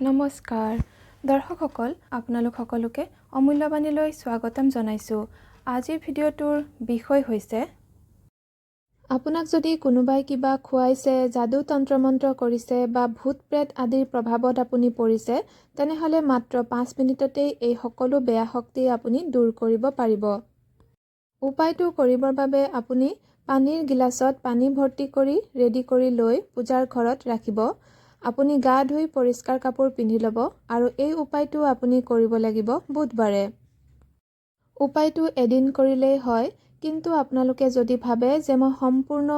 নমস্কাৰ দৰ্শকসকল আপোনালোক সকলোকে অমূল্যবাণীলৈ স্বাগতম জনাইছো। আজিৰ ভিডিঅ'টোৰ বিষয় হৈছে আপোনাক যদি কোনোবাই কিবা খুৱাইছে, যাদু তন্ত্ৰমন্ত্ৰ কৰিছে বা ভূত প্ৰেত আদিৰ প্ৰভাৱত আপুনি পৰিছে, তেনেহলে মাত্ৰ 5 মিনিটতেই এই সকলো বেয়া শক্তি আপুনি দূৰ কৰিব পাৰিব। উপায়টো কৰিবৰ বাবে আপুনি পানীৰ গিলাচত পানী ভৰ্তি কৰি ৰেডি কৰি লৈ পূজাৰ ঘৰত ৰাখিব। আপুনি গা ধুই পৰিষ্কাৰ কাপোৰ পিন্ধি ল'ব আৰু এই উপায়টো আপুনি কৰিব লাগিব বুধবাৰে। উপায়টো এদিন কৰিলেই হয়, কিন্তু আপোনালোকে যদি ভাবে যে মই সম্পূৰ্ণ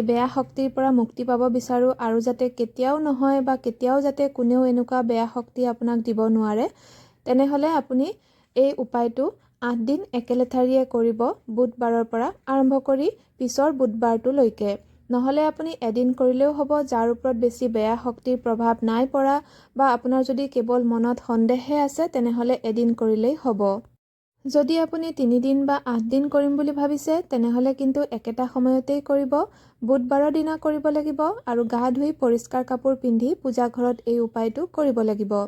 বেয়া শক্তিৰ পৰা মুক্তি পাব বিচাৰো আৰু যাতে কেতিয়াও নহয় বা কেতিয়াও যাতে কোনেও এনেকুৱা বেয়া শক্তি আপোনাক দিব নোৱাৰে, তেনেহলে আপুনি এই উপায়টো 8 দিন একেলেঠাৰিয়ে কৰিব, বুধবাৰৰ পৰা আৰম্ভ কৰি পিছৰ বুধবাৰটোলৈকে। নহলে আপুনি এদিন কৰিলেও হ'ব, যাৰ ওপৰত বেছি বেয়া শক্তিৰ প্ৰভাৱ নাই পৰা বা আপোনাৰ যদি কেৱল মনত সন্দেহে আছে, তেনেহলে এদিন কৰিলেই হ'ব। যদি আপুনি 3 দিন বা 8 দিন কৰিম বুলি ভাবিছে, তেনেহলে কিন্তু একেটা সময়তেই কৰিব। বুধবাৰৰ দিনা কৰিব লাগিব আৰু গা ধুই পৰিষ্কাৰ কাপোৰ পিন্ধি পূজা ঘৰত এই উপায়টো কৰিব লাগিব।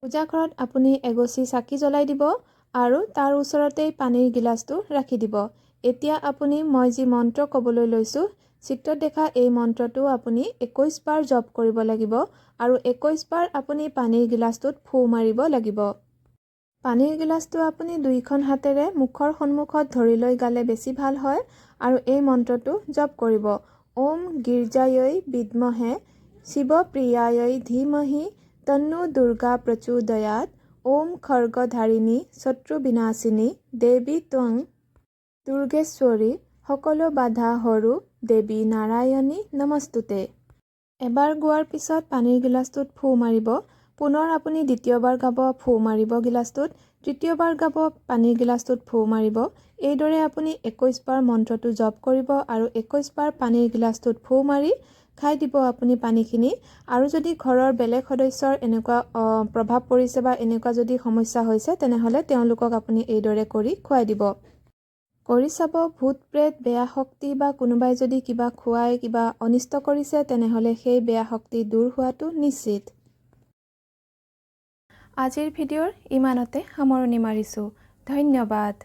পূজা ঘৰত আপুনি এগছি চাকি জ্বলাই দিব আৰু তাৰ ওচৰতেই পানীৰ গিলাচটো ৰাখি দিব। এতিয়া আপুনি মই যি মন্ত্ৰ ক'বলৈ লৈছোঁ, চিত্ৰত দেখা এই মন্ত্ৰটো আপুনি 21 বাৰ জপ কৰিব লাগিব আৰু 21 বাৰ আপুনি পানীৰ গিলাচটোত ফু মাৰিব লাগিব। পানীৰ গিলাচটো আপুনি 2খন হাতেৰে মুখৰ সন্মুখত ধৰি লৈ গালে বেছি ভাল হয় আৰু এই মন্ত্ৰটো জপ কৰিব। ওম গিৰ্জাयै বিদ্মহে শিৱপ্ৰিয়াयै ধীমহি তন্নো দুৰ্গা প্ৰচোদয়াৎ। ওম খৰ্গধাৰিণী শত্ৰু বিনাশিনী দেৱী ত্বং দুৰ্গেশ্বৰী সকলো বাধা হৰো দেৱী নাৰায়ণী নমস্তুতে। এবাৰ গোৱাৰ পিছত পানীৰ গিলাচটোত ফু মাৰিব। পুনৰ আপুনি দ্বিতীয়বাৰ গাব, ফু মাৰিব গিলাচটোত। তৃতীয়বাৰ গাব, পানীৰ গিলাচটোত ফু মাৰিব। এইদৰে আপুনি 21 বাৰ মন্ত্ৰটো জপ কৰিব আৰু 21 বাৰ পানীৰ গিলাচটোত ফু মাৰি খাই দিব আপুনি পানীখিনি। আৰু যদি ঘৰৰ বেলেগ সদস্যৰ এনেকুৱা প্ৰভাৱ পৰিছে বা এনেকুৱা যদি সমস্যা হৈছে, তেনেহলে তেওঁলোকক আপুনি এইদৰে কৰি খুৱাই দিব। কৰি চাব, ভূত প্ৰেত বেয়া শক্তি বা কোনোবাই যদি কিবা খুৱাই কিবা অনিষ্ট কৰিছে, তেনেহলে সেই বেয়া শক্তি দূৰ হোৱাটো নিশ্চিত। আজিৰ ভিডিঅ'ৰ ইমানতে সামৰণি মাৰিছোঁ। ধন্যবাদ।